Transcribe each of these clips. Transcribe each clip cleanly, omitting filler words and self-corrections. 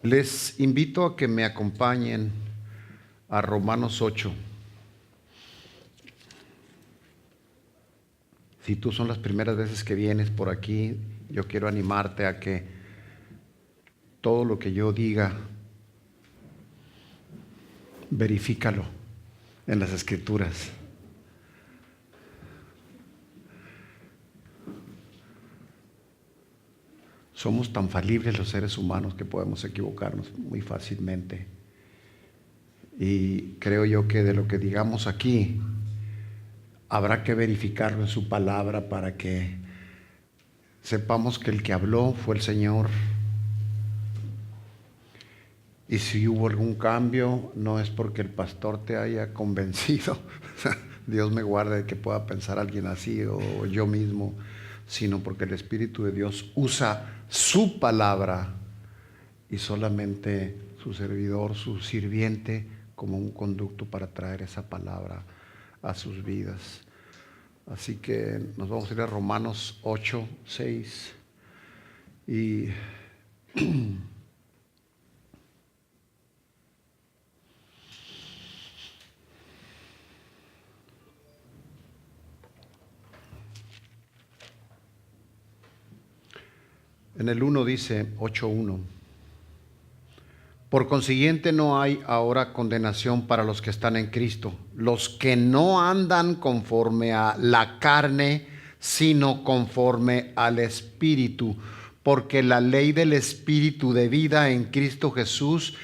Les invito a que me acompañen a Romanos 8. Si tú son las primeras veces que vienes por aquí, yo quiero animarte a que todo lo que yo diga, verifícalo en las Escrituras. Somos tan falibles los seres humanos que podemos equivocarnos muy fácilmente. Y creo yo que de lo que digamos aquí, habrá que verificarlo en su palabra para que sepamos que el que habló fue el Señor. Y si hubo algún cambio, no es porque el pastor te haya convencido. Dios me guarde de que pueda pensar alguien así o yo mismo, sino porque el Espíritu de Dios usa su palabra y solamente su servidor, su sirviente, como un conducto para traer esa palabra a sus vidas. Así que nos vamos a ir a Romanos 8, 6 y en el 1 dice 8:1. Por consiguiente no hay ahora condenación para los que están en Cristo, los que no andan conforme a la carne, sino conforme al Espíritu, porque la ley del Espíritu de vida en Cristo Jesús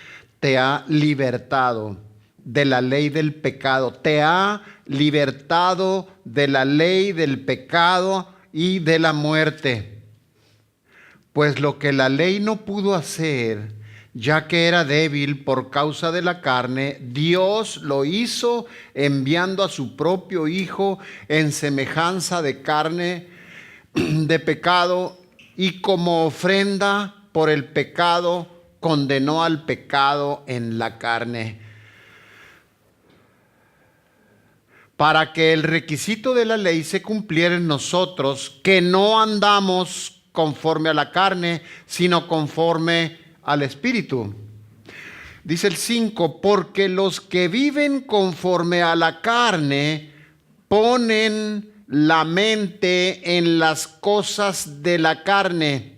te ha libertado de la ley del pecado, te ha libertado de la ley del pecado y de la muerte. Pues lo que la ley no pudo hacer, ya que era débil por causa de la carne, Dios lo hizo enviando a su propio Hijo en semejanza de carne de pecado, y como ofrenda por el pecado condenó al pecado en la carne, para que el requisito de la ley se cumpliera en nosotros, que no andamos conforme a la carne, sino conforme al Espíritu. Dice el 5, porque los que viven conforme a la carne ponen la mente en las cosas de la carne,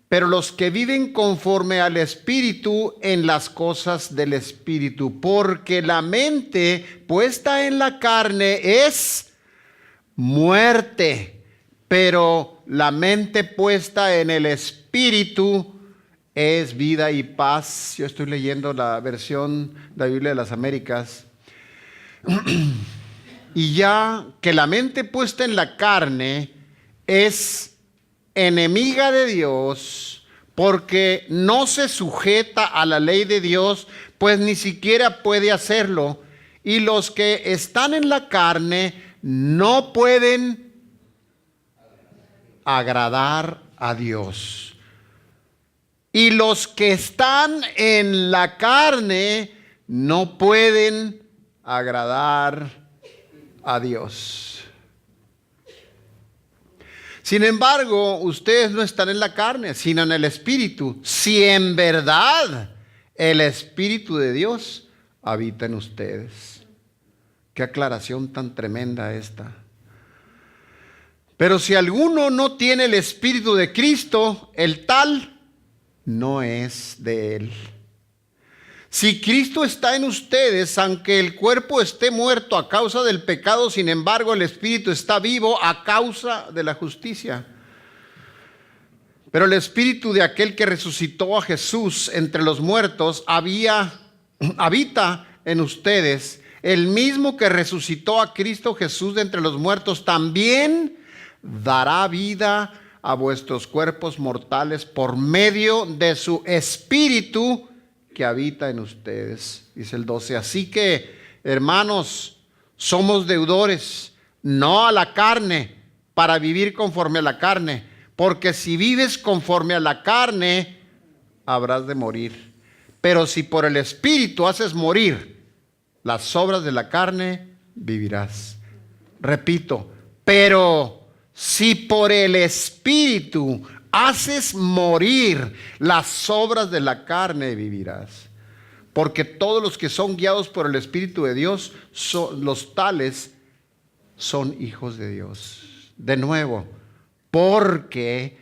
pero los que viven conforme al Espíritu en las cosas del Espíritu. Porque la mente puesta en la carne es muerte, pero la mente puesta en el Espíritu es vida y paz. Yo estoy leyendo la versión de la Biblia de las Américas. Y ya que la mente puesta en la carne es enemiga de Dios, porque no se sujeta a la ley de Dios, pues ni siquiera puede hacerlo. Y los que están en la carne no pueden agradar a Dios. Y los que están en la carne no pueden agradar a Dios. Sin embargo, ustedes no están en la carne, sino en el Espíritu, si en verdad el Espíritu de Dios habita en ustedes. Qué aclaración tan tremenda esta. Pero si alguno no tiene el Espíritu de Cristo, el tal no es de él. Si Cristo está en ustedes, aunque el cuerpo esté muerto a causa del pecado, sin embargo el Espíritu está vivo a causa de la justicia. Pero el Espíritu de aquel que resucitó a Jesús entre los muertos habita en ustedes. El mismo que resucitó a Cristo Jesús de entre los muertos también dará vida a vuestros cuerpos mortales por medio de su Espíritu que habita en ustedes. Dice el 12, así que, hermanos, somos deudores, no a la carne, para vivir conforme a la carne, porque si vives conforme a la carne, habrás de morir. Pero si por el Espíritu haces morir las obras de la carne, vivirás. Repito, pero si por el Espíritu haces morir las obras de la carne, vivirás. Porque todos los que son guiados por el Espíritu de Dios, los tales son hijos de Dios. De nuevo, porque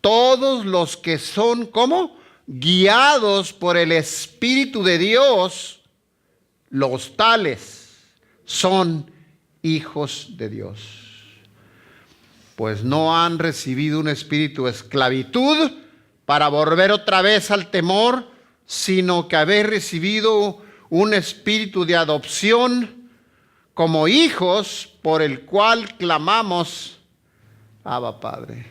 todos los que son, ¿cómo? Guiados por el Espíritu de Dios, los tales son hijos de Dios. Pues no han recibido un espíritu de esclavitud para volver otra vez al temor, sino que habéis recibido un espíritu de adopción como hijos, por el cual clamamos, Abba, Padre.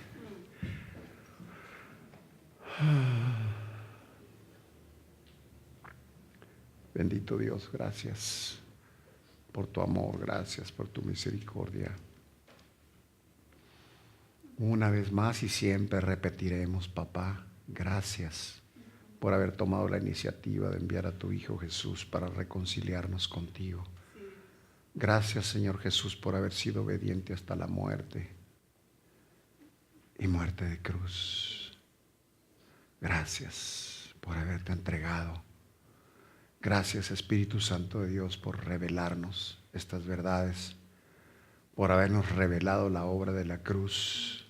Bendito Dios, gracias por tu amor, gracias por tu misericordia. Una vez más y siempre repetiremos, papá, gracias por haber tomado la iniciativa de enviar a tu Hijo Jesús para reconciliarnos contigo. Gracias, Señor Jesús, por haber sido obediente hasta la muerte y muerte de cruz. Gracias por haberte entregado. Gracias, Espíritu Santo de Dios, por revelarnos estas verdades, por habernos revelado la obra de la cruz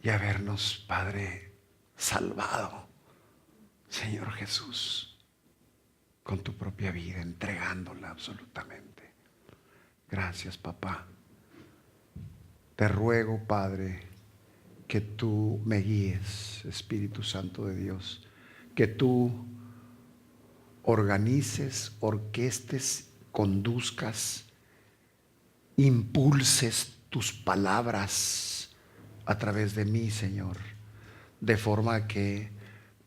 y habernos, Padre, salvado, Señor Jesús, con tu propia vida, entregándola absolutamente. Gracias, papá. Te ruego, Padre, que tú me guíes, Espíritu Santo de Dios, que tú organices, orquestes, conduzcas, impulses tus palabras a través de mí, Señor, de forma que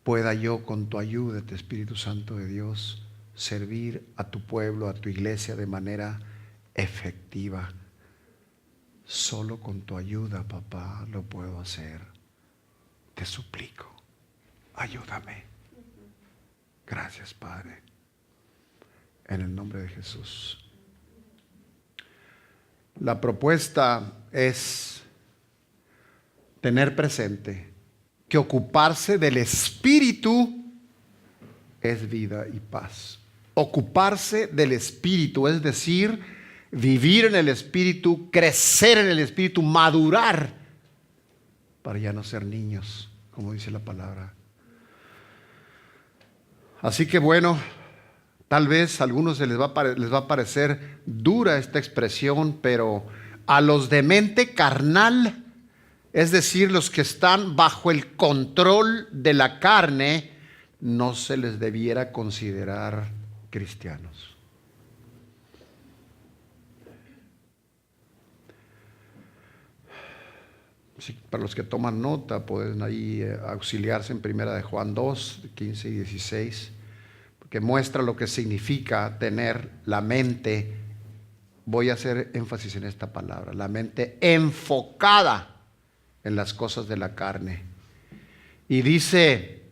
pueda yo, con tu ayuda, Espíritu Santo de Dios, servir a tu pueblo, a tu iglesia de manera efectiva. Solo con tu ayuda, papá, lo puedo hacer. Te suplico, ayúdame. Gracias, Padre. En el nombre de Jesús. La propuesta es tener presente que ocuparse del Espíritu es vida y paz. Ocuparse del Espíritu, es decir, vivir en el Espíritu, crecer en el Espíritu, madurar para ya no ser niños, como dice la palabra. Así que bueno, tal vez a algunos les va a parecer dura esta expresión, pero a los de mente carnal, es decir, los que están bajo el control de la carne, no se les debiera considerar cristianos. Sí, para los que toman nota, pueden ahí auxiliarse en primera de Juan 2, 15 y 16, que muestra lo que significa tener la mente, voy a hacer énfasis en esta palabra, la mente enfocada en las cosas de la carne. Y dice,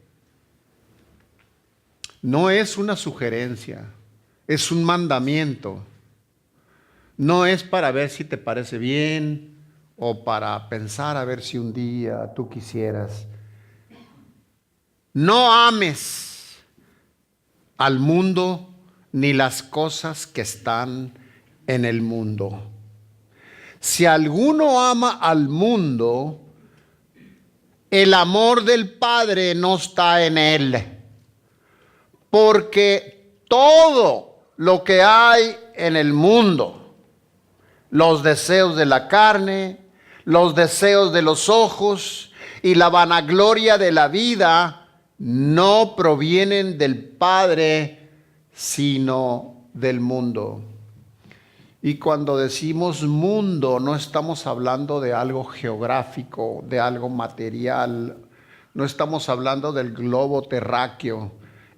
no es una sugerencia, es un mandamiento. No es para ver si te parece bien o para pensar a ver si un día tú quisieras. No ames al mundo ni las cosas que están en el mundo. Si alguno ama al mundo, el amor del Padre no está en él. Porque todo lo que hay en el mundo, los deseos de la carne, los deseos de los ojos y la vanagloria de la vida, no provienen del Padre, sino del mundo. Y cuando decimos mundo, no estamos hablando de algo geográfico, de algo material. No estamos hablando del globo terráqueo,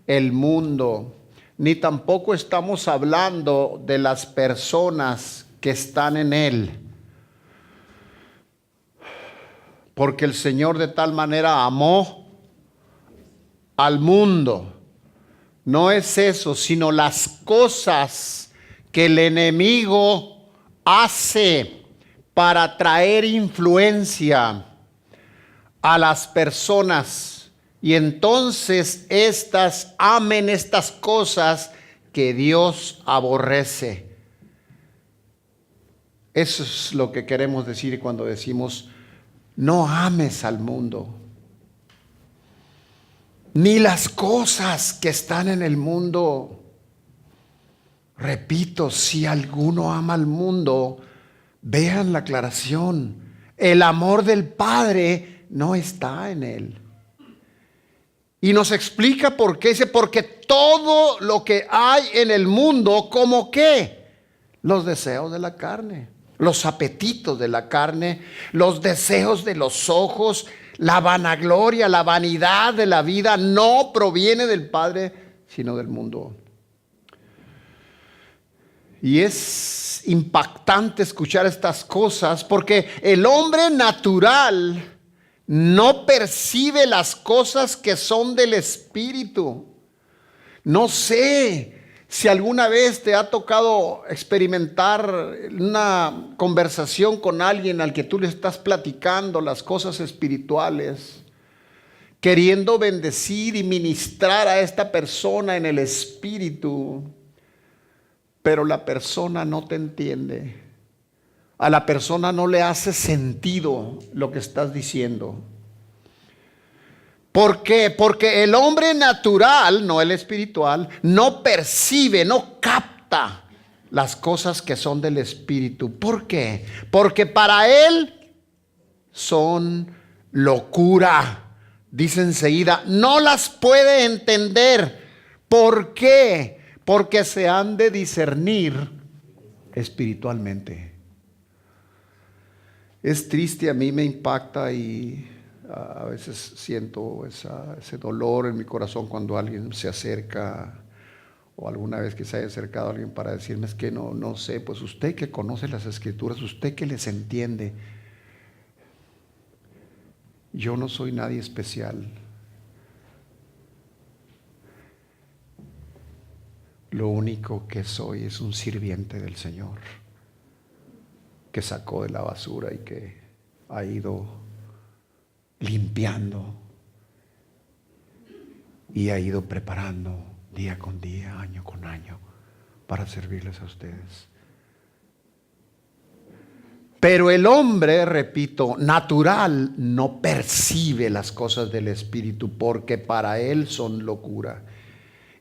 el mundo. Ni tampoco estamos hablando de las personas que están en él. Porque el Señor de tal manera amó al mundo. No es eso, sino las cosas que el enemigo hace para traer influencia, a las personas y entonces éstas amen estas cosas que Dios aborrece. Eso es lo que queremos decir cuando decimos no ames al mundo, ni las cosas que están en el mundo. Repito, si alguno ama al mundo, vean la aclaración, el amor del Padre no está en él. Y nos explica por qué. Dice, porque todo lo que hay en el mundo, ¿como qué? Los deseos de la carne, los apetitos de la carne, los deseos de los ojos, la vanagloria, la vanidad de la vida, no proviene del Padre, sino del mundo. Y es impactante escuchar estas cosas porque el hombre natural no percibe las cosas que son del Espíritu. No sé si alguna vez te ha tocado experimentar una conversación con alguien al que tú le estás platicando las cosas espirituales, queriendo bendecir y ministrar a esta persona en el Espíritu, pero la persona no te entiende. A la persona no le hace sentido lo que estás diciendo. ¿Por qué? Porque el hombre natural, no el espiritual, no percibe, no capta las cosas que son del Espíritu. ¿Por qué? Porque para él son locura. Dice enseguida, no las puede entender. ¿Por qué? Porque se han de discernir espiritualmente. Es triste, a mí me impacta y a veces siento ese dolor en mi corazón cuando alguien se acerca o alguna vez que se haya acercado a alguien para decirme es que no sé, pues usted que conoce las Escrituras, usted que les entiende. Yo no soy nadie especial. Lo único que soy es un sirviente del Señor que sacó de la basura y que ha ido limpiando y ha ido preparando día con día, año con año, para servirles a ustedes. Pero el hombre, repito, natural, no percibe las cosas del Espíritu porque para él son locura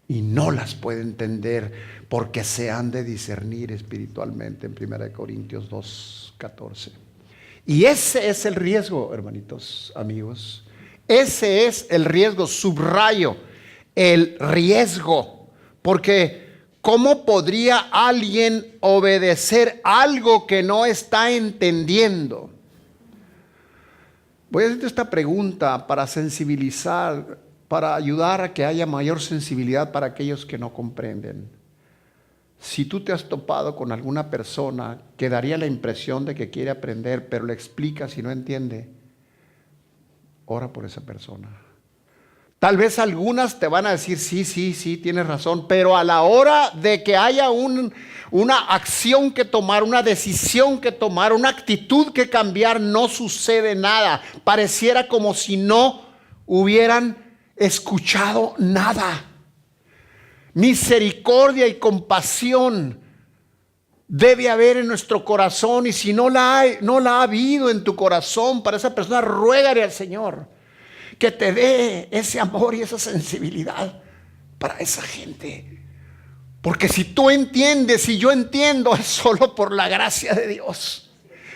y no las puede entender porque se han de discernir espiritualmente en 1 Corintios 2:14. Y ese es el riesgo, hermanitos, amigos. Ese es el riesgo, subrayo, el riesgo. Porque ¿cómo podría alguien obedecer algo que no está entendiendo? Voy a hacerte esta pregunta para sensibilizar, para ayudar a que haya mayor sensibilidad para aquellos que no comprenden. Si tú te has topado con alguna persona que daría la impresión de que quiere aprender, pero le explicas y no entiende, ora por esa persona. Tal vez algunas te van a decir, sí, tienes razón, pero a la hora de que haya una acción que tomar, una decisión que tomar, una actitud que cambiar, no sucede nada. Pareciera como si no hubieran escuchado nada. Misericordia y compasión debe haber en nuestro corazón, y si no la ha habido en tu corazón para esa persona, ruégale al Señor que te dé ese amor y esa sensibilidad para esa gente. Porque si tú entiendes, si yo entiendo, es solo por la gracia de Dios,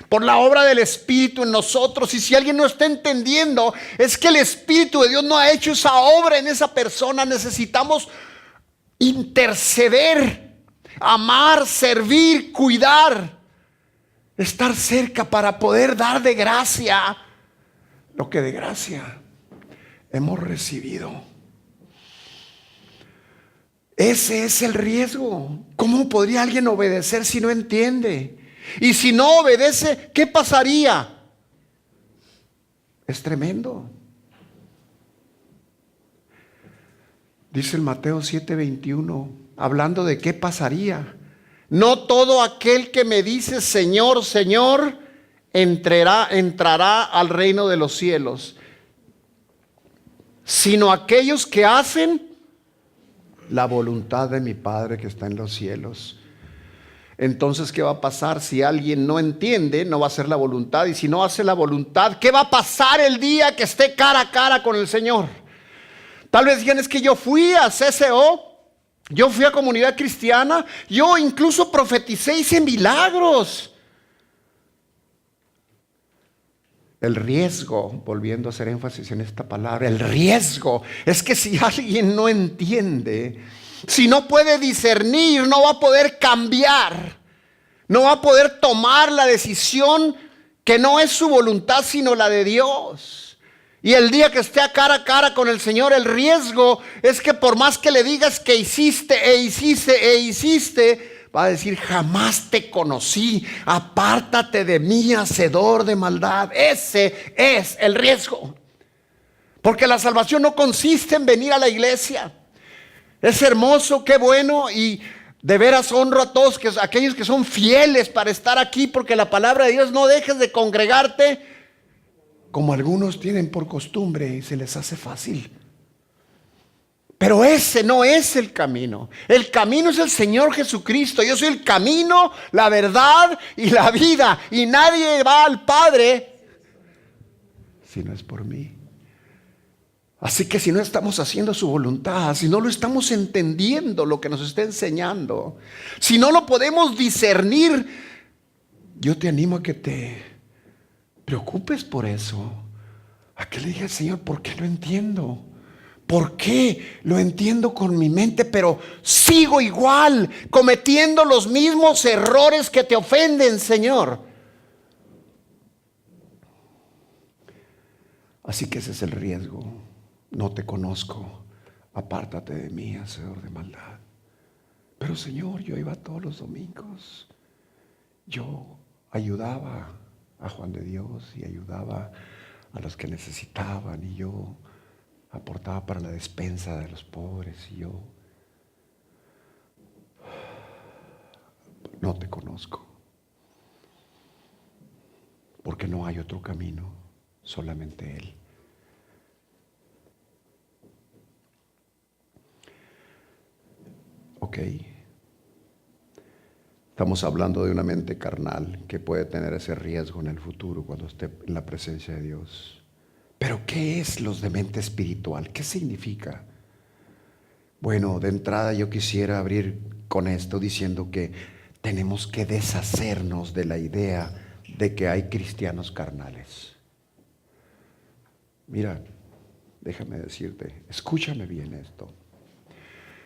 por la obra del Espíritu en nosotros. Y si alguien no está entendiendo, es que el Espíritu de Dios no ha hecho esa obra en esa persona. Necesitamos interceder, amar, servir, cuidar, estar cerca para poder dar de gracia lo que de gracia hemos recibido. Ese es el riesgo. ¿Cómo podría alguien obedecer si no entiende? Y si no obedece, ¿qué pasaría? Es tremendo. Dice el Mateo 7:21, hablando de qué pasaría. No todo aquel que me dice Señor, Señor, entrará al reino de los cielos, sino aquellos que hacen la voluntad de mi Padre que está en los cielos. Entonces, ¿qué va a pasar? Si alguien no entiende, no va a hacer la voluntad. Y si no hace la voluntad, ¿qué va a pasar el día que esté cara a cara con el Señor? Tal vez digan, es que yo fui a CCO, yo fui a Comunidad Cristiana, yo incluso profeticé, hice milagros. El riesgo, volviendo a hacer énfasis en esta palabra, el riesgo es que si alguien no entiende, si no puede discernir, no va a poder cambiar, no va a poder tomar la decisión que no es su voluntad sino la de Dios. Y el día que esté a cara con el Señor, el riesgo es que por más que le digas que hiciste va a decir, jamás te conocí, apártate de mí, hacedor de maldad. Ese es el riesgo. Porque la salvación no consiste en venir a la iglesia. Es hermoso, qué bueno, y de veras honro a todos aquellos que son fieles para estar aquí, porque la palabra de Dios, no dejes de congregarte, como algunos tienen por costumbre y se les hace fácil. Pero ese no es el camino. El camino es el Señor Jesucristo. Yo soy el camino, la verdad y la vida. Y nadie va al Padre si no es por mí. Así que si no estamos haciendo su voluntad, si no lo estamos entendiendo lo que nos está enseñando, si no lo podemos discernir, yo te animo a que te preocupes por eso. A que le digas, Señor, ¿por qué no entiendo? ¿Por qué? Lo entiendo con mi mente, pero sigo igual, cometiendo los mismos errores que te ofenden, Señor. Así que ese es el riesgo. No te conozco, apártate de mí, hacedor de maldad. Pero Señor, yo iba todos los domingos. Yo ayudaba a Juan de Dios y ayudaba a los que necesitaban, y yo aportaba para la despensa de los pobres, y yo no te conozco, porque no hay otro camino, solamente Él. Ok, estamos hablando de una mente carnal que puede tener ese riesgo en el futuro cuando esté en la presencia de Dios. Pero ¿qué es los de mente espiritual? ¿Qué significa? Bueno, de entrada yo quisiera abrir con esto diciendo que tenemos que deshacernos de la idea de que hay cristianos carnales. Mira, déjame decirte, escúchame bien esto.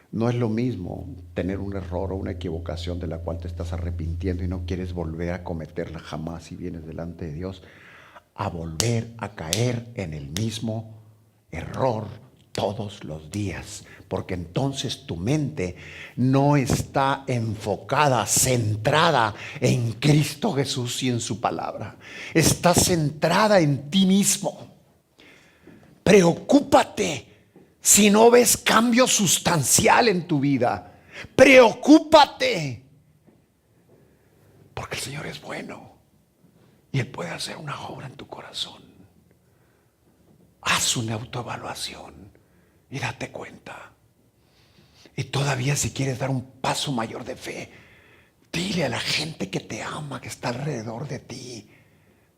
No es lo mismo tener un error o una equivocación de la cual te estás arrepintiendo y no quieres volver a cometerla jamás si vienes delante de Dios, a volver a caer en el mismo error todos los días, porque entonces tu mente no está enfocada, centrada en Cristo Jesús y en su palabra. Está centrada en ti mismo. Preocúpate si no ves cambio sustancial en tu vida. Preocúpate, porque el Señor es bueno y Él puede hacer una obra en tu corazón. Haz una autoevaluación y date cuenta. Y todavía, si quieres dar un paso mayor de fe, dile a la gente que te ama, que está alrededor de ti,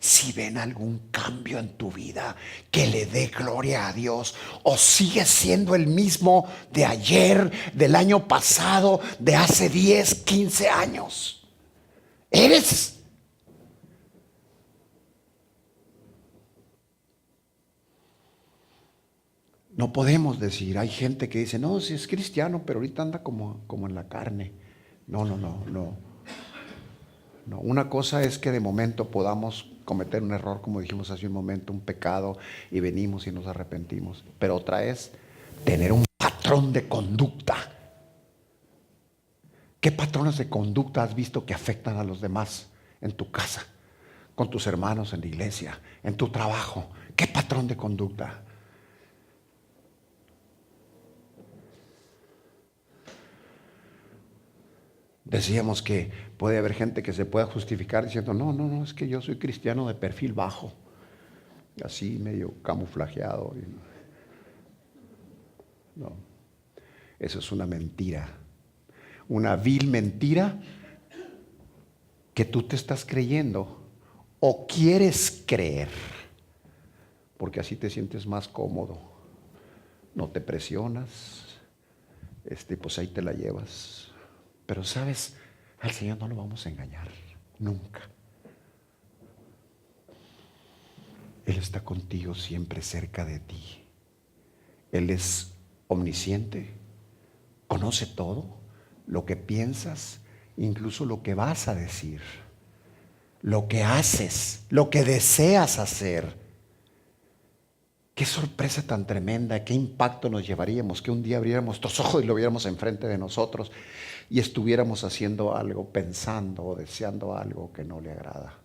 si ven algún cambio en tu vida, que le dé gloria a Dios, o sigues siendo el mismo de ayer, del año pasado, de hace 10, 15 años. Eres. No podemos decir, hay gente que dice, no, si es cristiano, pero ahorita anda como en la carne. No. Una cosa es que de momento podamos cometer un error, como dijimos hace un momento, un pecado, y venimos y nos arrepentimos. Pero otra es tener un patrón de conducta. ¿Qué patrones de conducta has visto que afectan a los demás en tu casa, con tus hermanos en la iglesia, en tu trabajo? ¿Qué patrón de conducta? Decíamos que puede haber gente que se pueda justificar diciendo, no, es que yo soy cristiano de perfil bajo, así medio camuflajeado. No, eso es una mentira, una vil mentira que tú te estás creyendo o quieres creer, porque así te sientes más cómodo, no te presionas, pues ahí te la llevas. Pero sabes, al Señor no lo vamos a engañar, nunca. Él está contigo siempre, cerca de ti. Él es omnisciente, conoce todo, lo que piensas, incluso lo que vas a decir, lo que haces, lo que deseas hacer. Qué sorpresa tan tremenda, qué impacto nos llevaríamos que un día abriéramos nuestros ojos y lo viéramos enfrente de nosotros y estuviéramos haciendo algo, pensando o deseando algo que no le agrada.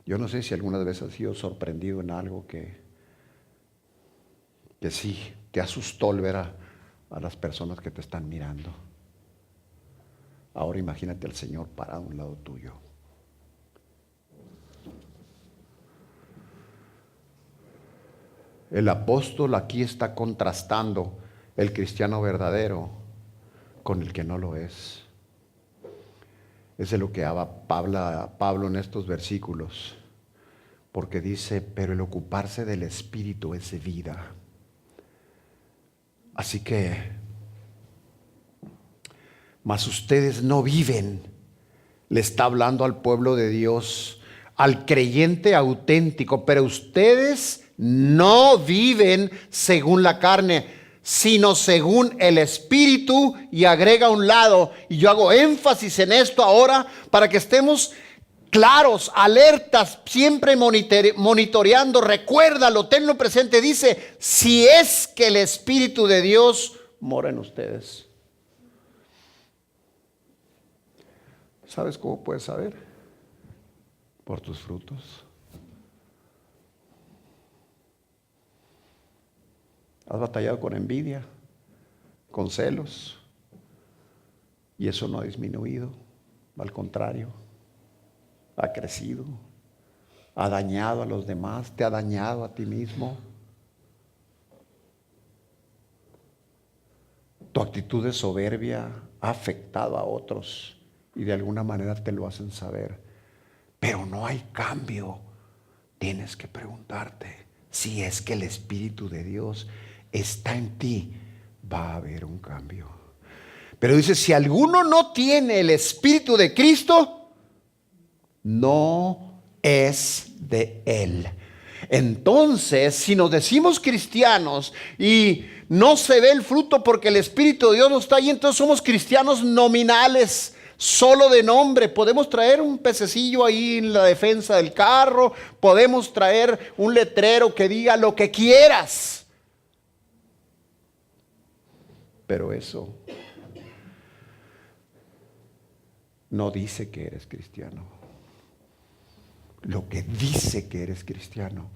Yo no sé si alguna vez has sido sorprendido en algo que sí, te asustó al ver a las personas que te están mirando. Ahora imagínate al Señor parado a un lado tuyo. El apóstol aquí está contrastando el cristiano verdadero con el que no lo es. Es de lo que habla Pablo en estos versículos, porque dice, pero el ocuparse del Espíritu es vida. Así que, mas ustedes no viven, le está hablando al pueblo de Dios, al creyente auténtico, pero ustedes no viven según la carne, sino según el Espíritu, y agrega a un lado, y yo hago énfasis en esto ahora para que estemos claros, alertas, siempre monitoreando. Recuérdalo, tenlo presente. Dice, si es que el Espíritu de Dios mora en ustedes. ¿Sabes cómo puedes saber? Por tus frutos. ¿Has batallado con envidia, con celos? Y eso no ha disminuido, al contrario, ha crecido, ha dañado a los demás, te ha dañado a ti mismo. Tu actitud de soberbia ha afectado a otros y de alguna manera te lo hacen saber. Pero no hay cambio. Tienes que preguntarte, si es que el Espíritu de Dios está en ti, va a haber un cambio. Pero dice, si alguno no tiene el Espíritu de Cristo, no es de Él. Entonces, si nos decimos cristianos y no se ve el fruto porque el Espíritu de Dios no está ahí, entonces somos cristianos nominales, solo de nombre. Podemos traer un pececillo ahí en la defensa del carro, podemos traer un letrero que diga lo que quieras, pero eso no dice que eres cristiano. Lo que dice que eres cristiano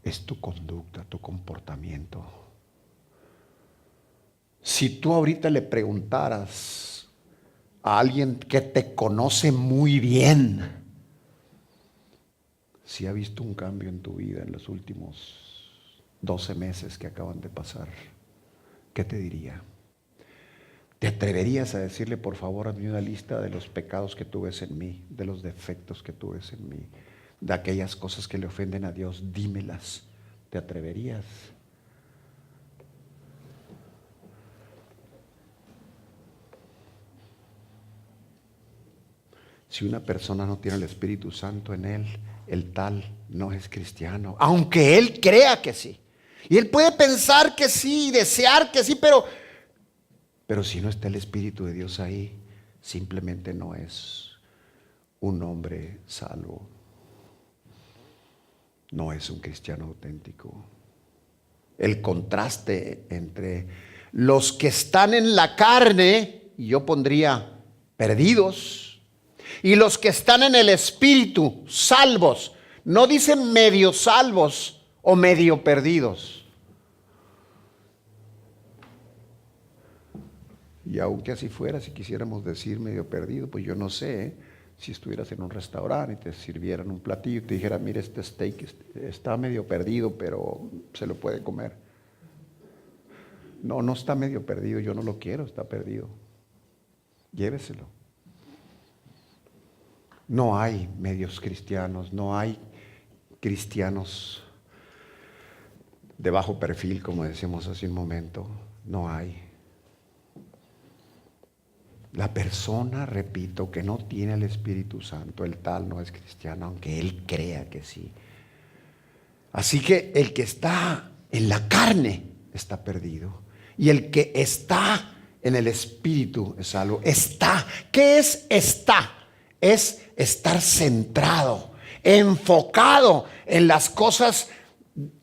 es tu conducta, tu comportamiento. Si tú ahorita le preguntaras a alguien que te conoce muy bien, si ha visto un cambio en tu vida en los últimos 12 meses que acaban de pasar, ¿qué te diría? ¿Te atreverías a decirle, por favor, hazme una lista de los pecados que tú ves en mí, de los defectos que tú ves en mí, de aquellas cosas que le ofenden a Dios? Dímelas. ¿Te atreverías? Si una persona no tiene el Espíritu Santo en él, el tal no es cristiano, aunque él crea que sí. Y él puede pensar que sí, desear que sí, pero si no está el Espíritu de Dios ahí, simplemente no es un hombre salvo. No es un cristiano auténtico. El contraste entre los que están en la carne, y yo pondría perdidos, y los que están en el Espíritu, salvos. No dicen medio salvos o medio perdidos. Y aunque así fuera, si quisiéramos decir medio perdido, pues yo no sé, Si estuvieras en un restaurante y te sirvieran un platillo y te dijeran, mire, este steak está medio perdido, pero se lo puede comer. No, no está medio perdido, yo no lo quiero, está perdido. Lléveselo. No hay medios cristianos, no hay cristianos de bajo perfil, como decíamos hace un momento. No hay. La persona, repito, que no tiene el Espíritu Santo, el tal no es cristiano, aunque él crea que sí. Así que el que está en la carne está perdido. Y el que está en el Espíritu es salvo. Está. ¿Qué es está? Es estar centrado, enfocado en las cosas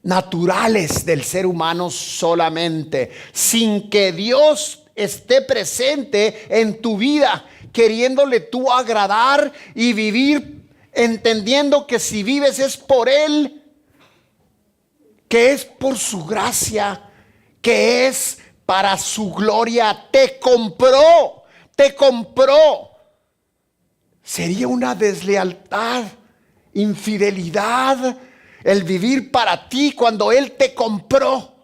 naturales del ser humano solamente, sin que Dios esté presente en tu vida, queriéndole tú agradar y vivir entendiendo que si vives es por Él, que es por su gracia, que es para su gloria. Te compró, te compró. Sería una deslealtad, infidelidad el vivir para ti cuando Él te compró.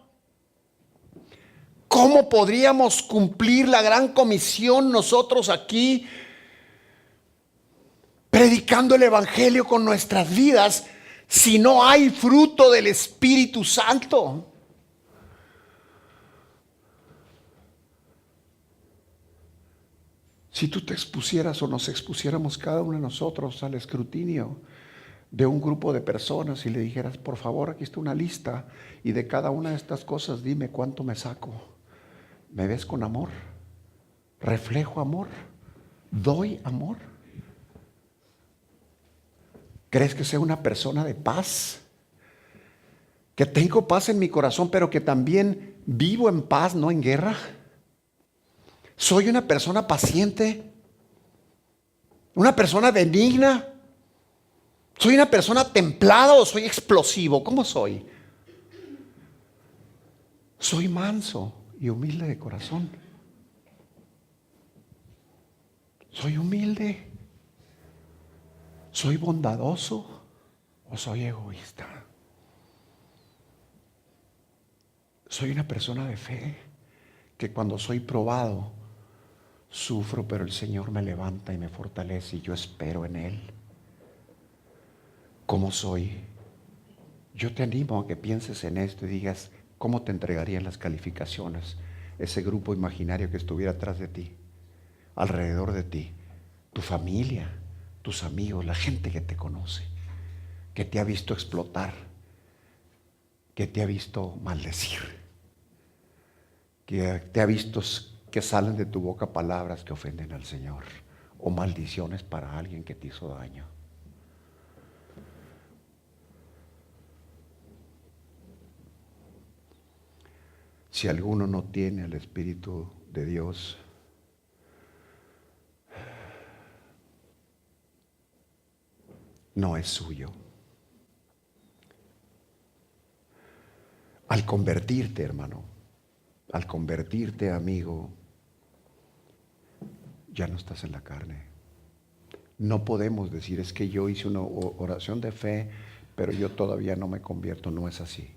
¿Cómo podríamos cumplir la gran comisión nosotros aquí, predicando el Evangelio con nuestras vidas, si no hay fruto del Espíritu Santo? Si tú te expusieras o nos expusiéramos cada uno de nosotros al escrutinio de un grupo de personas y le dijeras, por favor, aquí está una lista y de cada una de estas cosas dime cuánto me saco. ¿Me ves con amor? ¿Reflejo amor? ¿Doy amor? ¿Crees que sea una persona de paz? ¿Que tengo paz en mi corazón, pero que también vivo en paz, no en guerra? ¿Soy una persona paciente? ¿Una persona benigna? ¿Soy una persona templada o soy explosivo? ¿Cómo soy? ¿Soy manso y humilde de corazón? ¿Soy humilde? ¿Soy bondadoso o soy egoísta? ¿Soy una persona de fe que cuando soy probado sufro, pero el Señor me levanta y me fortalece y yo espero en Él? ¿Cómo soy? Yo te animo a que pienses en esto y digas, ¿cómo te entregarían las calificaciones ese grupo imaginario que estuviera atrás de ti, alrededor de ti, tu familia, tus amigos, la gente que te conoce, que te ha visto explotar, que te ha visto maldecir, que te ha visto que salen de tu boca palabras que ofenden al Señor o maldiciones para alguien que te hizo daño? Si alguno no tiene el Espíritu de Dios, no es suyo. Al convertirte, hermano, al convertirte, amigo, ya no estás en la carne. No podemos decir, es que yo hice una oración de fe, pero yo todavía no me convierto. No es así.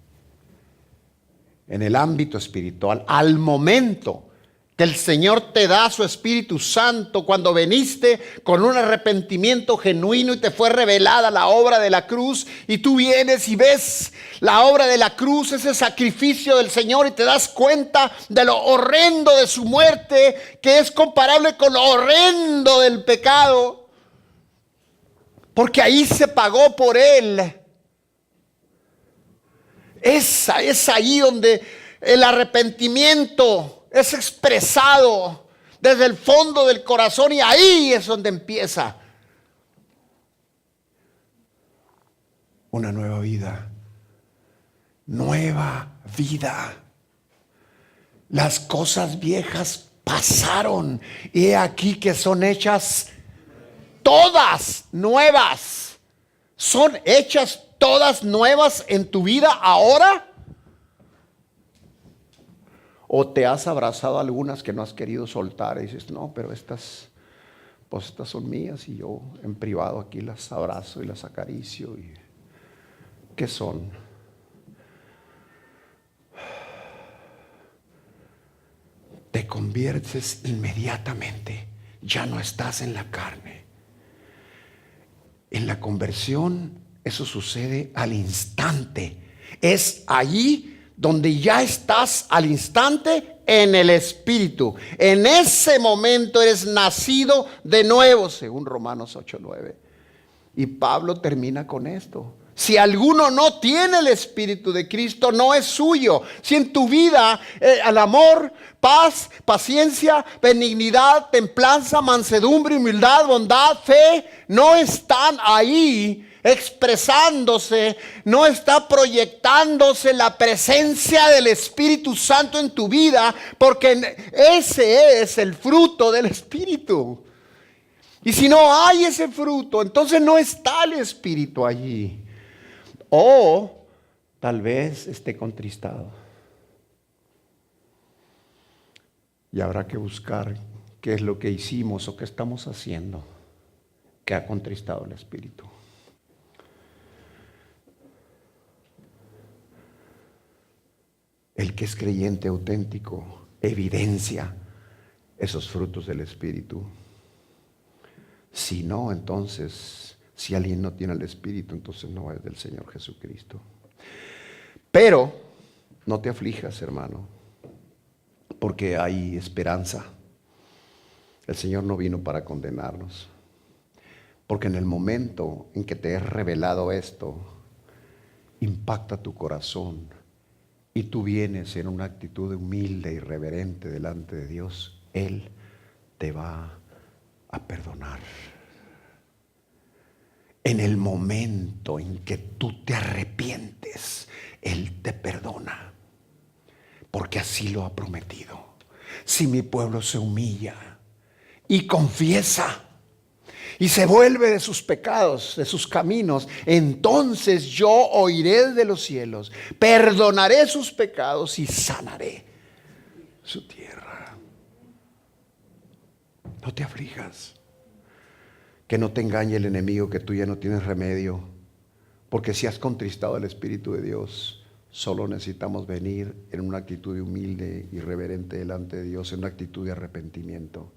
En el ámbito espiritual, al momento que el Señor te da su Espíritu Santo, cuando veniste con un arrepentimiento genuino y te fue revelada la obra de la cruz, y tú vienes y ves la obra de la cruz, ese sacrificio del Señor, y te das cuenta de lo horrendo de su muerte, que es comparable con lo horrendo del pecado, porque ahí se pagó por Él. Es ahí donde el arrepentimiento es expresado desde el fondo del corazón, y ahí es donde empieza una nueva vida. Nueva vida. Las cosas viejas pasaron y he aquí que son hechas todas nuevas. ¿Son hechas todas nuevas en tu vida ahora? ¿O te has abrazado a algunas que no has querido soltar y dices, no, pero estas pues estas son mías y yo en privado aquí las abrazo y las acaricio. ¿Y qué son? Te conviertes inmediatamente, ya no estás en la carne. En la conversión eso sucede al instante. Es allí donde ya estás al instante en el Espíritu. En ese momento eres nacido de nuevo, según Romanos 8:9. Y Pablo termina con esto. Si alguno no tiene el Espíritu de Cristo, no es suyo. Si en tu vida el amor, paz, paciencia, benignidad, templanza, mansedumbre, humildad, bondad, fe, no están ahí expresándose, no está proyectándose la presencia del Espíritu Santo en tu vida, porque ese es el fruto del Espíritu. Y si no hay ese fruto, entonces no está el Espíritu allí. O tal vez esté contristado. Y habrá que buscar qué es lo que hicimos o qué estamos haciendo que ha contristado el Espíritu. El que es creyente auténtico evidencia esos frutos del Espíritu. Si no, entonces, si alguien no tiene el Espíritu, entonces no es del Señor Jesucristo. Pero no te aflijas, hermano, porque hay esperanza. El Señor no vino para condenarnos. Porque en el momento en que te es revelado esto, impacta tu corazón y tú vienes en una actitud humilde y reverente delante de Dios, Él te va a perdonar. En el momento en que tú te arrepientes, Él te perdona, porque así lo ha prometido. Si mi pueblo se humilla y confiesa y se vuelve de sus pecados, de sus caminos, entonces yo oiré de los cielos, perdonaré sus pecados y sanaré su tierra. No te aflijas, que no te engañe el enemigo que tú ya no tienes remedio, porque si has contristado al Espíritu de Dios, solo necesitamos venir en una actitud humilde y reverente delante de Dios, en una actitud de arrepentimiento.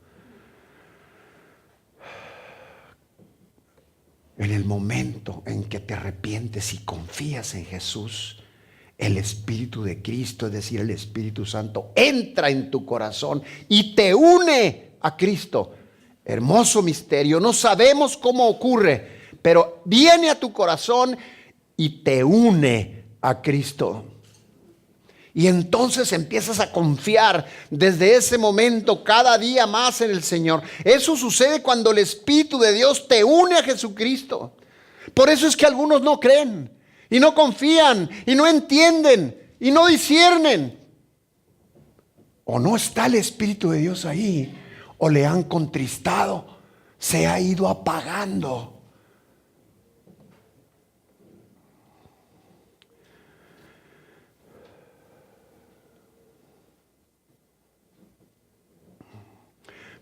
En el momento en que te arrepientes y confías en Jesús, el Espíritu de Cristo, es decir, el Espíritu Santo, entra en tu corazón y te une a Cristo. Hermoso misterio, no sabemos cómo ocurre, pero viene a tu corazón y te une a Cristo. Y entonces empiezas a confiar desde ese momento cada día más en el Señor. Eso sucede cuando el Espíritu de Dios te une a Jesucristo. Por eso es que algunos no creen y no confían y no entienden y no disciernen. O no está el Espíritu de Dios ahí, o le han contristado, se ha ido apagando.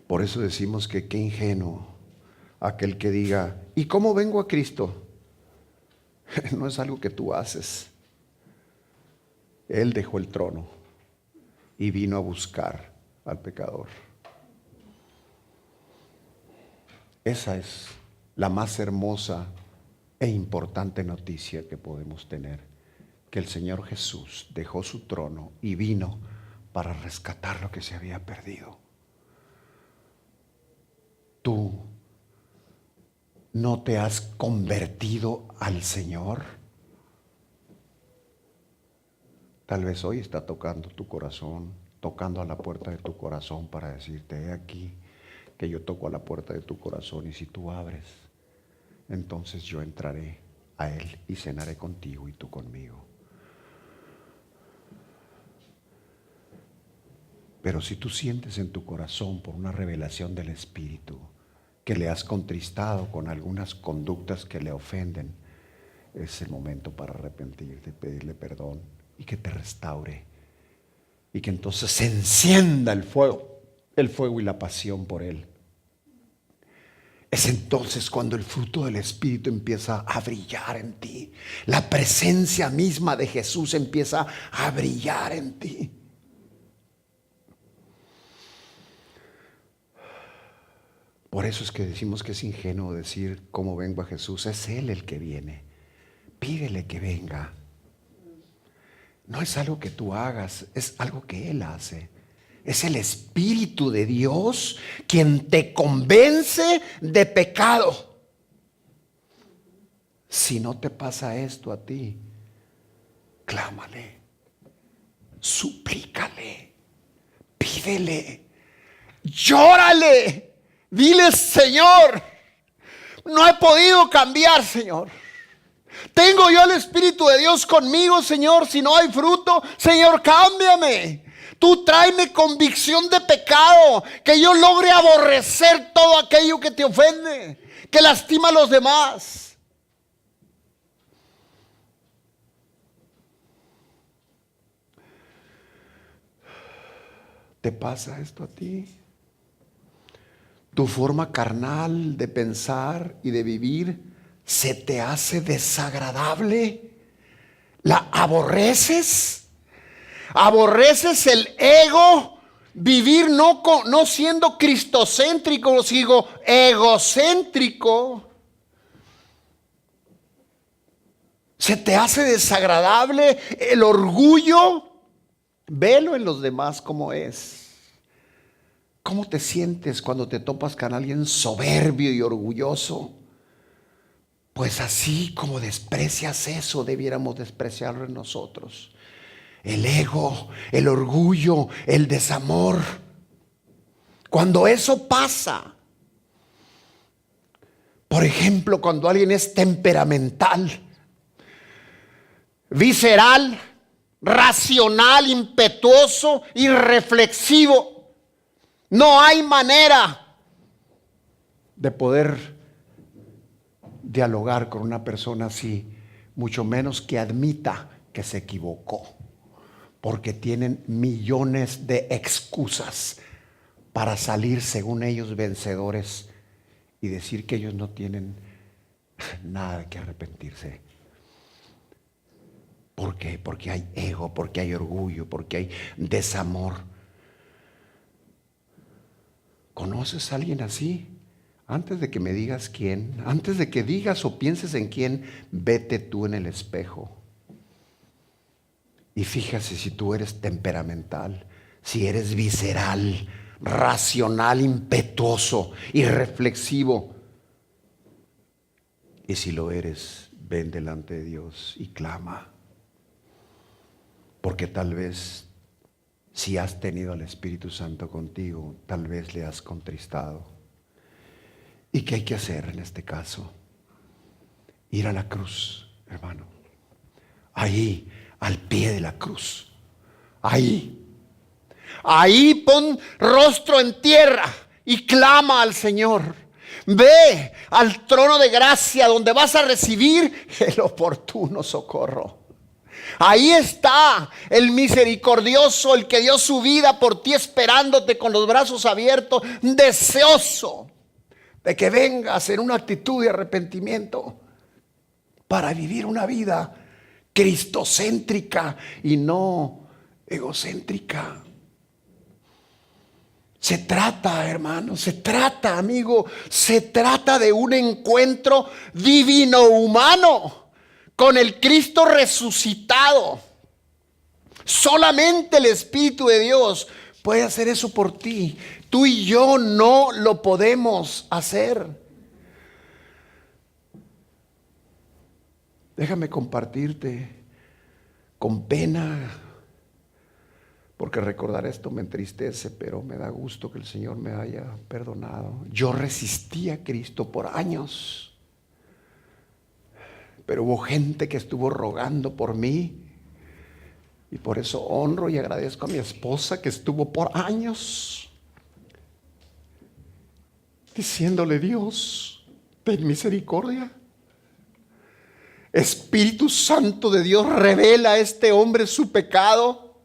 Por eso decimos que qué ingenuo aquel que diga, ¿y cómo vengo a Cristo? No es algo que tú haces. Él dejó el trono y vino a buscar al pecador. Esa es la más hermosa e importante noticia que podemos tener, que el Señor Jesús dejó su trono y vino para rescatar lo que se había perdido. ¿Tú no te has convertido al Señor? Tal vez hoy está tocando tu corazón, tocando a la puerta de tu corazón para decirte, he aquí que yo toco a la puerta de tu corazón y si tú abres, entonces yo entraré a Él y cenaré contigo y tú conmigo. Pero si tú sientes en tu corazón por una revelación del Espíritu que le has contristado con algunas conductas que le ofenden, es el momento para arrepentirte, pedirle perdón y que te restaure. Y que entonces se encienda el fuego y la pasión por Él. es entonces cuando el fruto del Espíritu empieza a brillar en ti. La presencia misma de Jesús empieza a brillar en ti. Por eso es que decimos que es ingenuo decir cómo vengo a Jesús. Es Él el que viene. Pídele que venga. No es algo que tú hagas, es algo que Él hace. Es el Espíritu de Dios quien te convence de pecado. Si no te pasa esto a ti, clámale, suplícale, pídele, llórale. Dile: Señor, no he podido cambiar, Señor. Tengo yo el Espíritu de Dios conmigo, Señor. Si no hay fruto, Señor, cámbiame. Tú tráeme convicción de pecado, que yo logre aborrecer todo aquello que te ofende, que lastima a los demás. ¿Te pasa esto a ti? ¿Tu forma carnal de pensar y de vivir se te hace desagradable? ¿La aborreces? ¿Aborreces el ego? Vivir no siendo cristocéntrico, sino egocéntrico. ¿Se te hace desagradable el orgullo? Velo en los demás como es. ¿Cómo te sientes cuando te topas con alguien soberbio y orgulloso? Pues así como desprecias eso, debiéramos despreciarlo en nosotros. El ego, el orgullo, el desamor. Cuando eso pasa, por ejemplo, cuando alguien es temperamental, visceral, racional, impetuoso, irreflexivo, no hay manera de poder dialogar con una persona así, mucho menos que admita que se equivocó, porque tienen millones de excusas para salir, según ellos, vencedores y decir que ellos no tienen nada que arrepentirse. ¿Por qué? Porque hay ego, porque hay orgullo, porque hay desamor. ¿Conoces a alguien así? Antes de que me digas quién, antes de que digas o pienses en quién, vete tú en el espejo. Y fíjate si tú eres temperamental, si eres visceral, racional, impetuoso, irreflexivo. Y si lo eres, ven delante de Dios y clama. Porque tal vez, si has tenido al Espíritu Santo contigo, tal vez le has contristado. ¿Y qué hay que hacer en este caso? Ir a la cruz, hermano. Ahí, al pie de la cruz. Ahí pon rostro en tierra y clama al Señor. Ve al trono de gracia donde vas a recibir el oportuno socorro. Ahí está el misericordioso, el que dio su vida por ti, esperándote con los brazos abiertos, deseoso de que vengas en una actitud de arrepentimiento para vivir una vida cristocéntrica y no egocéntrica. Se trata, hermano, se trata, amigo, se trata de un encuentro divino-humano con el Cristo resucitado. Solamente el Espíritu de Dios puede hacer eso por ti. Tú y yo no lo podemos hacer. Déjame compartirte con pena, porque recordar esto me entristece, pero me da gusto que el Señor me haya perdonado. Yo resistí a Cristo por años. Pero hubo gente que estuvo rogando por mí. Y por eso honro y agradezco a mi esposa que estuvo por años diciéndole: Dios, ten misericordia. Espíritu Santo de Dios, revela a este hombre su pecado.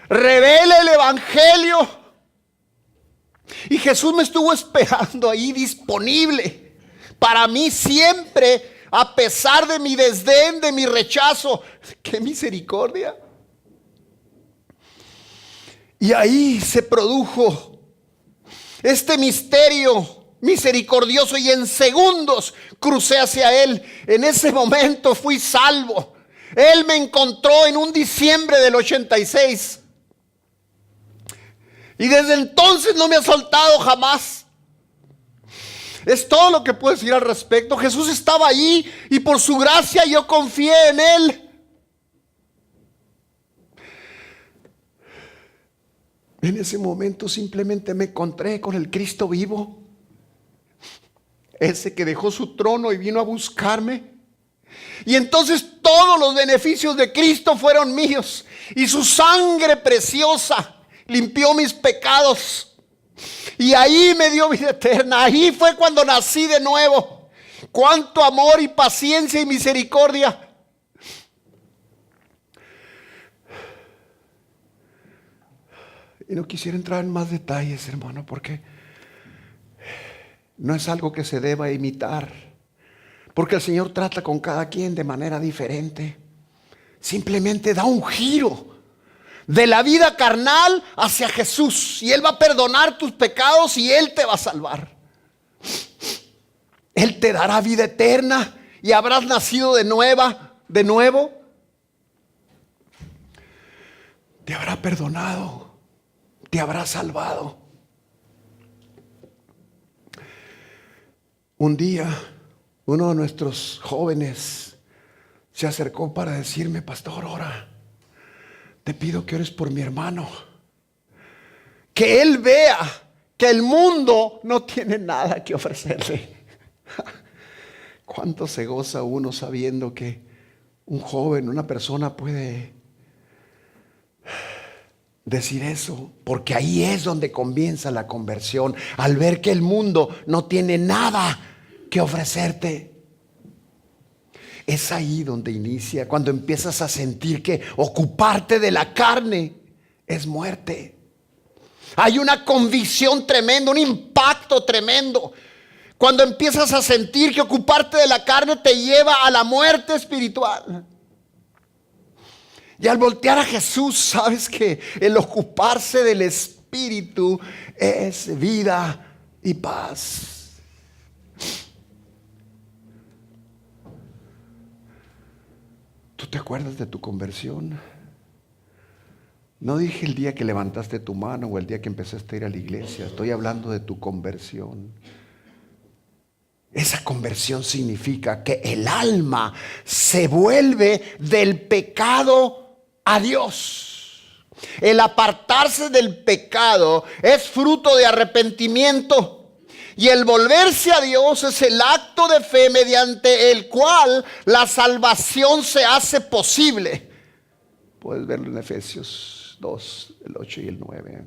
Revela el Evangelio. Y Jesús me estuvo esperando ahí, disponible para mí siempre, a pesar de mi desdén, de mi rechazo. ¡Qué misericordia! Y ahí se produjo este misterio misericordioso, y en segundos crucé hacia Él. En ese momento fui salvo. Él me encontró en un diciembre del 86. Y desde entonces no me ha soltado jamás. Es todo lo que puedo decir al respecto. Jesús estaba allí y por su gracia yo confié en Él. En ese momento simplemente me encontré con el Cristo vivo. Ese que dejó su trono y vino a buscarme. Y entonces todos los beneficios de Cristo fueron míos. Y su sangre preciosa limpió mis pecados. Y ahí me dio vida eterna. Ahí fue cuando nací de nuevo. Cuánto amor y paciencia y misericordia. Y no quisiera entrar en más detalles, hermano, porque no es algo que se deba imitar. Porque el Señor trata con cada quien de manera diferente. Simplemente da un giro de la vida carnal hacia Jesús, y Él va a perdonar tus pecados y Él te va a salvar. Él te dará vida eterna y habrás nacido de nuevo. Te habrá perdonado, te habrá salvado. Un día, uno de nuestros jóvenes se acercó para decirme: pastor, ora, te pido que ores por mi hermano. Que él vea que el mundo no tiene nada que ofrecerle. ¿Cuánto se goza uno sabiendo que un joven, una persona puede decir eso? Porque ahí es donde comienza la conversión. Al ver que el mundo no tiene nada que ofrecerte. Es ahí donde inicia, cuando empiezas a sentir que ocuparte de la carne es muerte. Hay una convicción tremenda, un impacto tremendo. Cuando empiezas a sentir que ocuparte de la carne te lleva a la muerte espiritual. Y al voltear a Jesús, sabes que el ocuparse del Espíritu es vida y paz. ¿Tú te acuerdas de tu conversión? No dije el día que levantaste tu mano o el día que empezaste a ir a la iglesia. Estoy hablando de tu conversión. Esa conversión significa que el alma se vuelve del pecado a Dios. El apartarse del pecado es fruto de arrepentimiento. Y el volverse a Dios es el acto de fe mediante el cual la salvación se hace posible. Puedes verlo en Efesios 2, el 8 y el 9.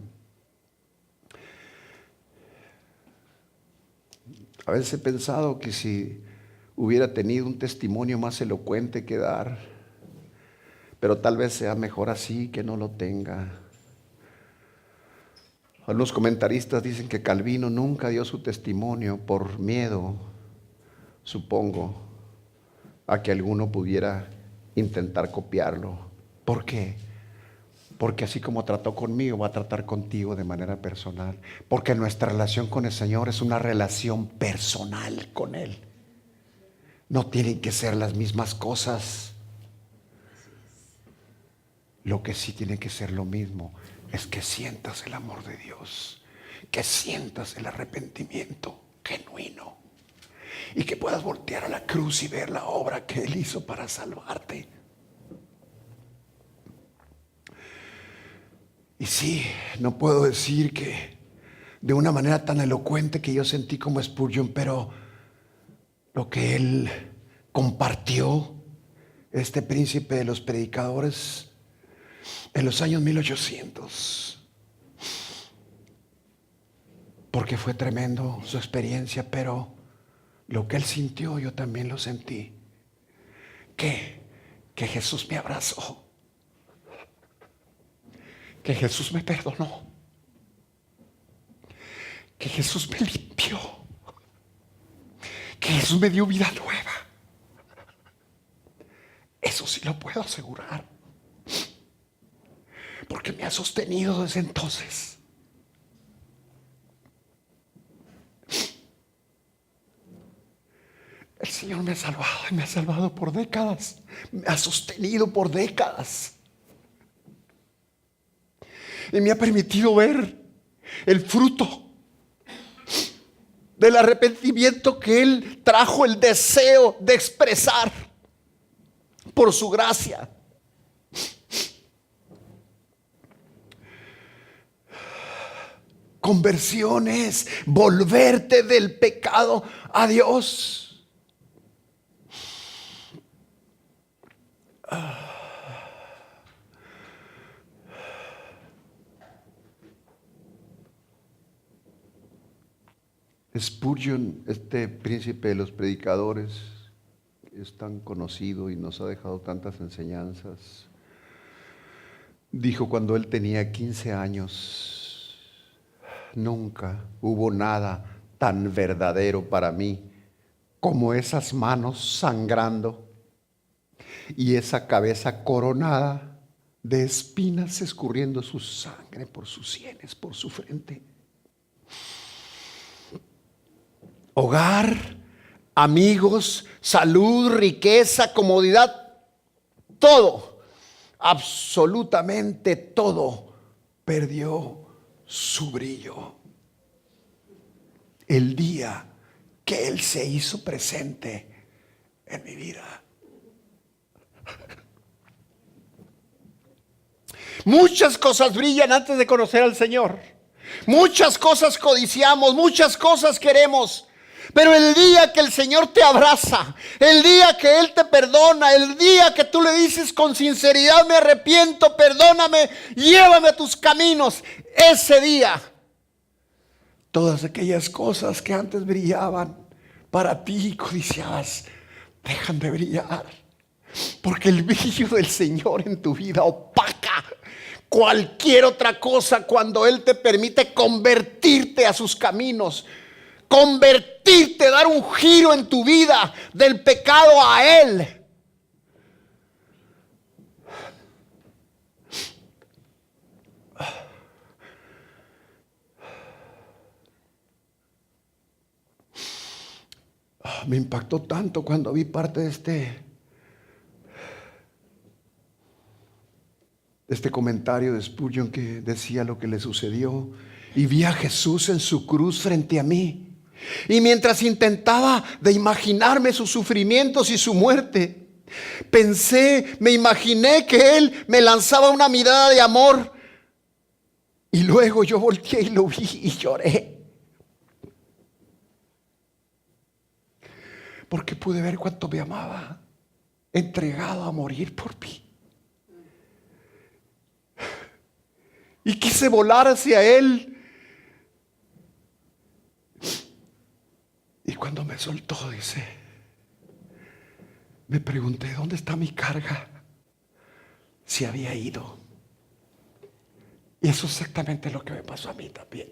A veces he pensado que si hubiera tenido un testimonio más elocuente que dar, pero tal vez sea mejor así que no lo tenga. Algunos comentaristas dicen que Calvino nunca dio su testimonio por miedo, supongo, a que alguno pudiera intentar copiarlo. ¿Por qué? Porque así como trató conmigo, va a tratar contigo de manera personal. Porque nuestra relación con el Señor es una relación personal con Él. No tienen que ser las mismas cosas. Lo que sí tiene que ser lo mismo es que sientas el amor de Dios, que sientas el arrepentimiento genuino y que puedas voltear a la cruz y ver la obra que Él hizo para salvarte. Y sí, no puedo decir que de una manera tan elocuente que yo sentí como Spurgeon, pero lo que él compartió, este príncipe de los predicadores, en los años 1800, porque fue tremendo su experiencia, pero lo que él sintió yo también lo sentí, que Jesús me abrazó, que Jesús me perdonó, que Jesús me limpió, que Jesús me dio vida nueva. Eso sí lo puedo asegurar, porque me ha sostenido desde entonces. El Señor me ha salvado y me ha salvado por décadas. Me ha sostenido por décadas. Y me ha permitido ver el fruto del arrepentimiento que Él trajo, el deseo de expresar por su gracia. Conversión es volverte del pecado a Dios. Spurgeon, este príncipe de los predicadores, es tan conocido y nos ha dejado tantas enseñanzas, dijo cuando él tenía 15 años: nunca hubo nada tan verdadero para mí como esas manos sangrando y esa cabeza coronada de espinas escurriendo su sangre por sus sienes, por su frente. Hogar, amigos, salud, riqueza, comodidad, todo, absolutamente todo, perdió su brillo el día que Él se hizo presente en mi vida. Muchas cosas brillan antes de conocer al Señor. Muchas cosas codiciamos, muchas cosas queremos. Pero el día que el Señor te abraza, el día que Él te perdona, el día que tú le dices con sinceridad: me arrepiento, perdóname, llévame a tus caminos, ese día, todas aquellas cosas que antes brillaban para ti y codiciabas, dejan de brillar. Porque el brillo del Señor en tu vida opaca cualquier otra cosa cuando Él te permite convertirte a sus caminos. Convertirte, dar un giro en tu vida del pecado a Él. Me impactó tanto cuando vi parte de este comentario de Spurgeon que decía lo que le sucedió. Y vi a Jesús en su cruz frente a mí. Y mientras intentaba de imaginarme sus sufrimientos y su muerte, me imaginé que Él me lanzaba una mirada de amor. Y luego yo volteé y lo vi y lloré. Porque pude ver cuánto me amaba, entregado a morir por mí. Y quise volar hacia Él. Y cuando me soltó, dice, me pregunté: ¿dónde está mi carga? Se había ido. Y eso es exactamente lo que me pasó a mí también.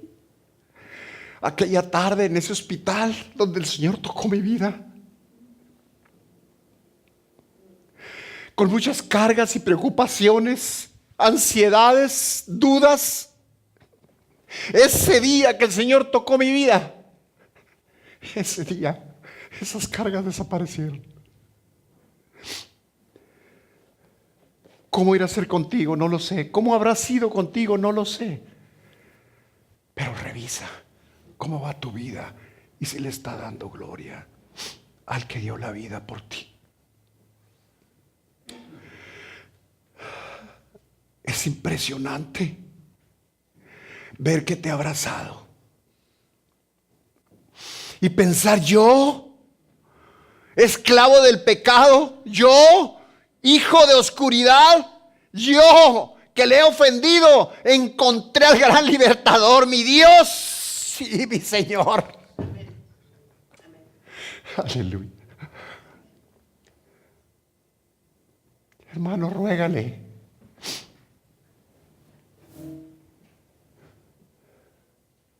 Aquella tarde en ese hospital donde el Señor tocó mi vida, con muchas cargas y preocupaciones, ansiedades, dudas. Ese día que el Señor tocó mi vida, ese día esas cargas desaparecieron. ¿Cómo irá a ser contigo? No lo sé. ¿Cómo habrá sido contigo? No lo sé. Pero revisa cómo va tu vida y si le está dando gloria al que dio la vida por ti. Es impresionante ver que te ha abrazado y pensar: yo, esclavo del pecado, yo, hijo de oscuridad, yo que le he ofendido, encontré al gran libertador, mi Dios y mi Señor. Amén. Aleluya. Hermano, ruégale.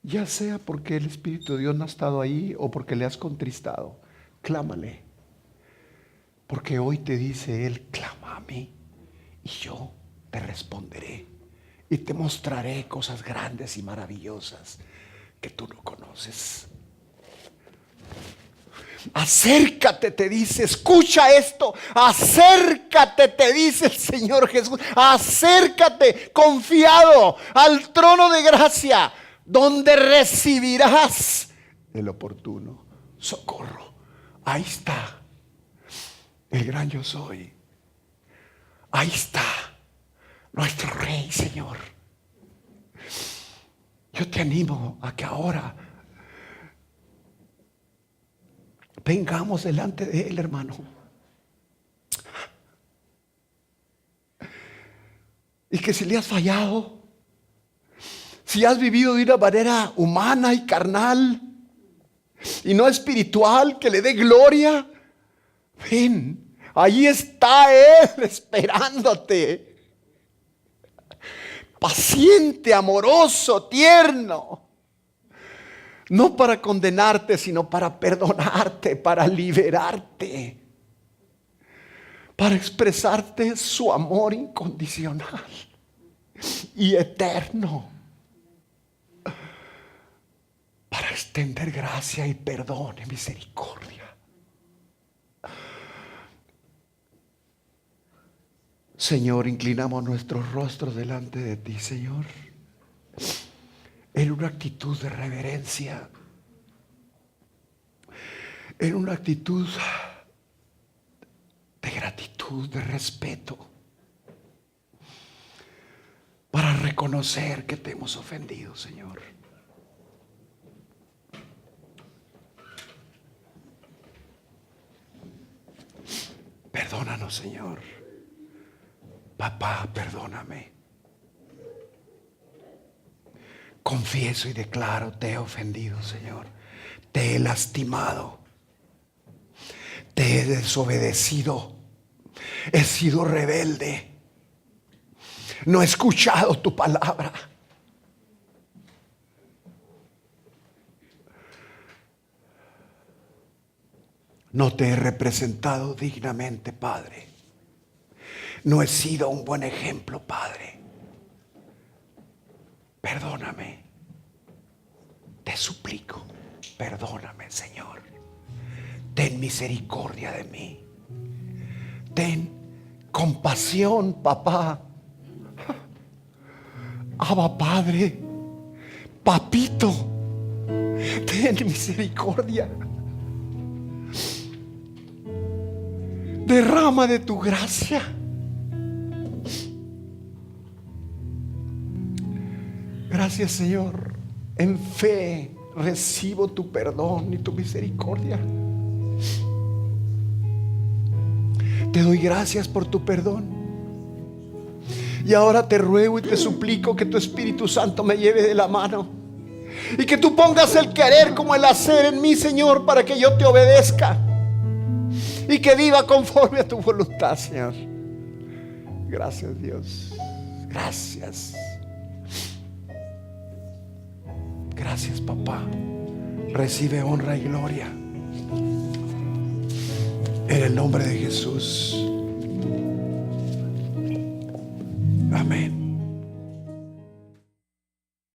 Ya sea porque el Espíritu de Dios no ha estado ahí o porque le has contristado, clámale. Porque hoy te dice Él, clama a mí y yo te responderé y te mostraré cosas grandes y maravillosas que tú no conoces. Acércate, te dice, escucha esto, acércate, te dice el Señor Jesús, acércate confiado al trono de gracia, donde recibirás el oportuno socorro. Ahí está el gran yo soy. Ahí está nuestro Rey, Señor. Yo te animo a que ahora vengamos delante de Él, hermano. Y que si le has fallado, si has vivido de una manera humana y carnal y no espiritual, que le dé gloria, ven, ahí está Él esperándote. Paciente, amoroso, tierno. No para condenarte, sino para perdonarte, para liberarte, para expresarte su amor incondicional y eterno, para extender gracia y perdón y misericordia. Señor, inclinamos nuestros rostros delante de ti, Señor, en una actitud de reverencia, en una actitud de gratitud, de respeto, para reconocer que te hemos ofendido, Señor. Perdónanos, Señor. Papá, perdóname. Confieso y declaro, te he ofendido, Señor. Te he lastimado. Te he desobedecido. He sido rebelde. No he escuchado tu palabra. No te he representado dignamente, Padre. No he sido un buen ejemplo, Padre. Perdóname. Te suplico, perdóname, Señor. Ten misericordia de mí. Ten compasión, papá. Abba, Padre. Papito. Ten misericordia. Derrama de tu gracia. Gracias, Señor. En fe recibo tu perdón y tu misericordia. Te doy gracias por tu perdón. Y ahora te ruego y te suplico que tu Espíritu Santo me lleve de la mano. Y que tú pongas el querer como el hacer en mí, Señor, para que yo te obedezca. Y que viva conforme a tu voluntad, Señor. Gracias, Dios. Gracias. Gracias, papá. Recibe honra y gloria en el nombre de Jesús. Amén.